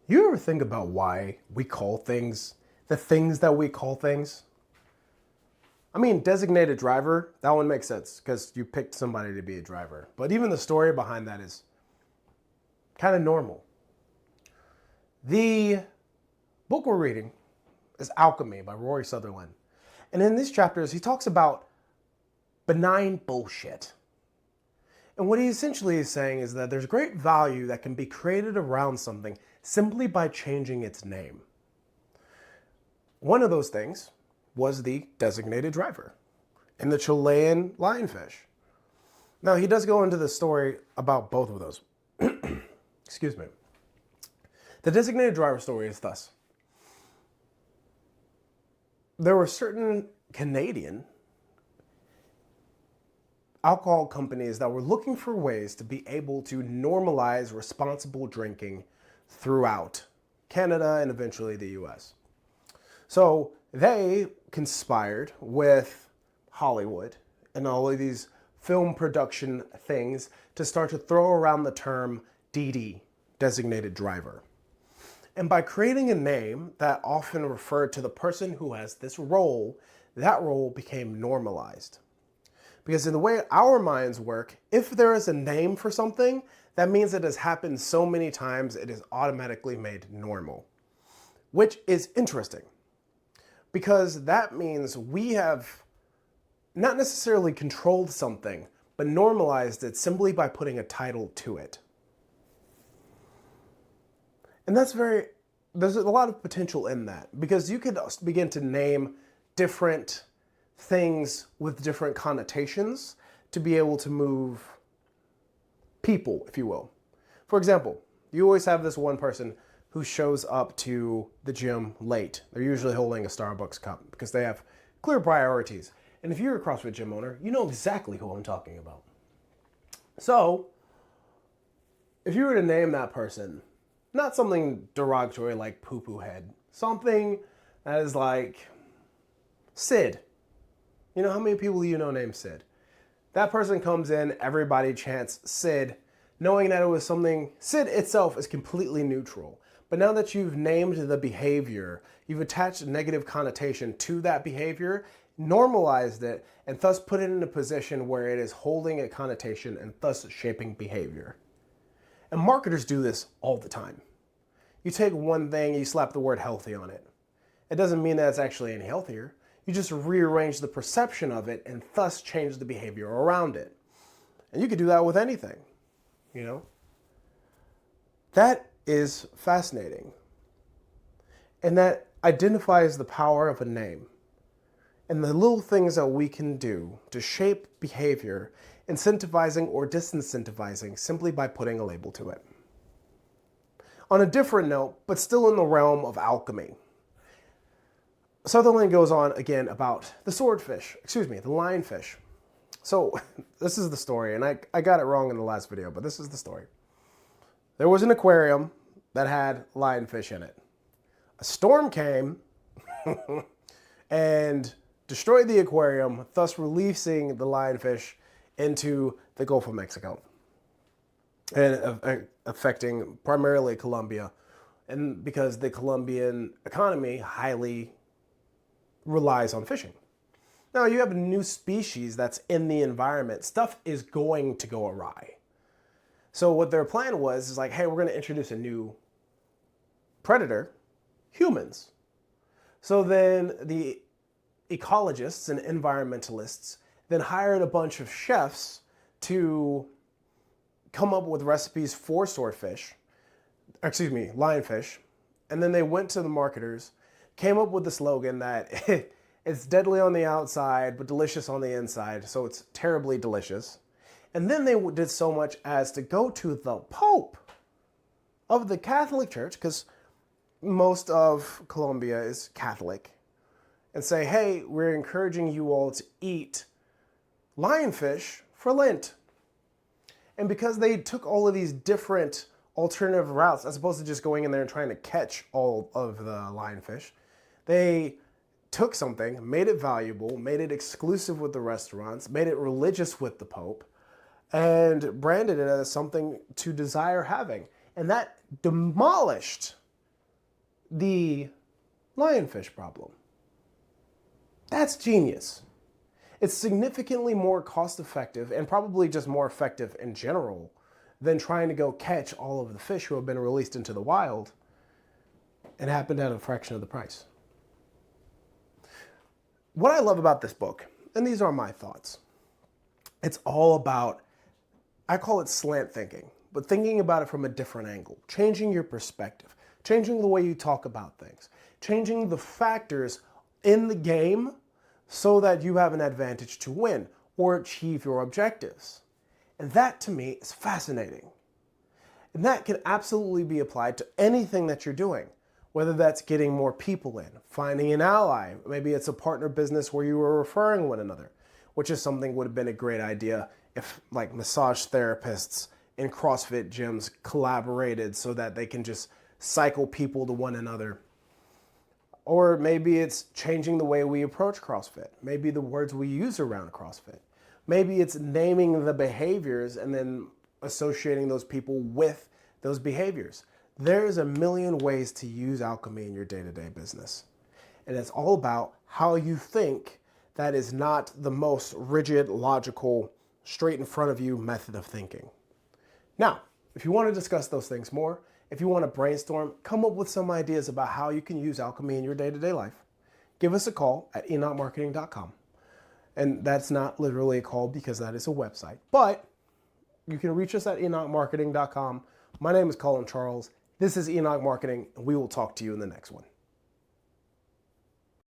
You ever think about why we call things the things that we call things? I mean, designated driver, that one makes sense because you picked somebody to be a driver. But even the story behind that is kind of normal. The book we're reading is Alchemy by Rory Sutherland. And in these chapters, he talks about benign bullshit. And what he essentially is saying is that there's great value that can be created around something simply by changing its name. One of those things was the designated driver in the Chilean lionfish. Now, he does go into the story about both of those. Excuse me. The designated driver story is thus. There were certain Canadian alcohol companies that were looking for ways to be able to normalize responsible drinking throughout Canada and eventually the US. So they conspired with Hollywood and all of these film production things to start to throw around the term DD, designated driver. And by creating a name that often referred to the person who has this role, that role became normalized. Because in the way our minds work, if there is a name for something, that means it has happened so many times it is automatically made normal. Which is interesting. Because that means we have not necessarily controlled something, but normalized it simply by putting a title to it. And there's a lot of potential in that, because you could begin to name different things with different connotations to be able to move people, if you will. For example, you always have this one person who shows up to the gym late. They're usually holding a Starbucks cup because they have clear priorities. And if you're a CrossFit gym owner, you know exactly who I'm talking about. So, if you were to name that person, not something derogatory like poo-poo head, something that is like Sid. You know how many people you know named Sid? That person comes in, everybody chants Sid, knowing that it was something, Sid itself is completely neutral. But now that you've named the behavior, you've attached a negative connotation to that behavior, normalized it, and thus put it in a position where it is holding a connotation and thus shaping behavior. And marketers do this all the time. You take one thing, you slap the word healthy on it. It doesn't mean that it's actually any healthier. You just rearrange the perception of it and thus change the behavior around it. And you could do that with anything, you know? That is fascinating. And that identifies the power of a name and the little things that we can do to shape behavior, incentivizing or disincentivizing simply by putting a label to it. On a different note, but still in the realm of alchemy, Sutherland goes on again about the the lionfish. So this is the story, and I got it wrong in the last video, but this is the story. There was an aquarium that had lionfish in it. A storm came and destroyed the aquarium, thus releasing the lionfish into the Gulf of Mexico and affecting primarily Colombia, and because the Colombian economy highly relies on fishing. Now you have a new species that's in the environment. Stuff is going to go awry. So what their plan was is like, hey, we're going to introduce a new predator, humans. So then the ecologists and environmentalists then hired a bunch of chefs to come up with recipes for lionfish. And then they went to the marketers, came up with the slogan that it's deadly on the outside, but delicious on the inside. So it's terribly delicious. And then they did so much as to go to the Pope of the Catholic Church, because most of Colombia is Catholic, and say, hey, we're encouraging you all to eat lionfish for Lent. And because they took all of these different alternative routes, as opposed to just going in there and trying to catch all of the lionfish, they took something, made it valuable, made it exclusive with the restaurants, made it religious with the Pope, and branded it as something to desire having. And that demolished the lionfish problem. That's genius. It's significantly more cost effective and probably just more effective in general than trying to go catch all of the fish who have been released into the wild and happened at a fraction of the price. What I love about this book, and these are my thoughts, it's all about, I call it slant thinking, but thinking about it from a different angle, changing your perspective, changing the way you talk about things, changing the factors in the game so that you have an advantage to win or achieve your objectives. And that to me is fascinating. And that can absolutely be applied to anything that you're doing, whether that's getting more people in, finding an ally, maybe it's a partner business where you were referring one another, which is something would have been a great idea if like massage therapists in CrossFit gyms collaborated so that they can just cycle people to one another. Or maybe it's changing the way we approach CrossFit. Maybe the words we use around CrossFit. Maybe it's naming the behaviors and then associating those people with those behaviors. There's a million ways to use alchemy in your day-to-day business. And it's all about how you think. That is not the most rigid, logical, straight in front of you method of thinking. Now, if you want to discuss those things more, if you want to brainstorm, come up with some ideas about how you can use alchemy in your day-to-day life, give us a call at enochmarketing.com. And that's not literally a call because that is a website, but you can reach us at enochmarketing.com. My name is Colin Charles. This is Enoch Marketing, and we will talk to you in the next one.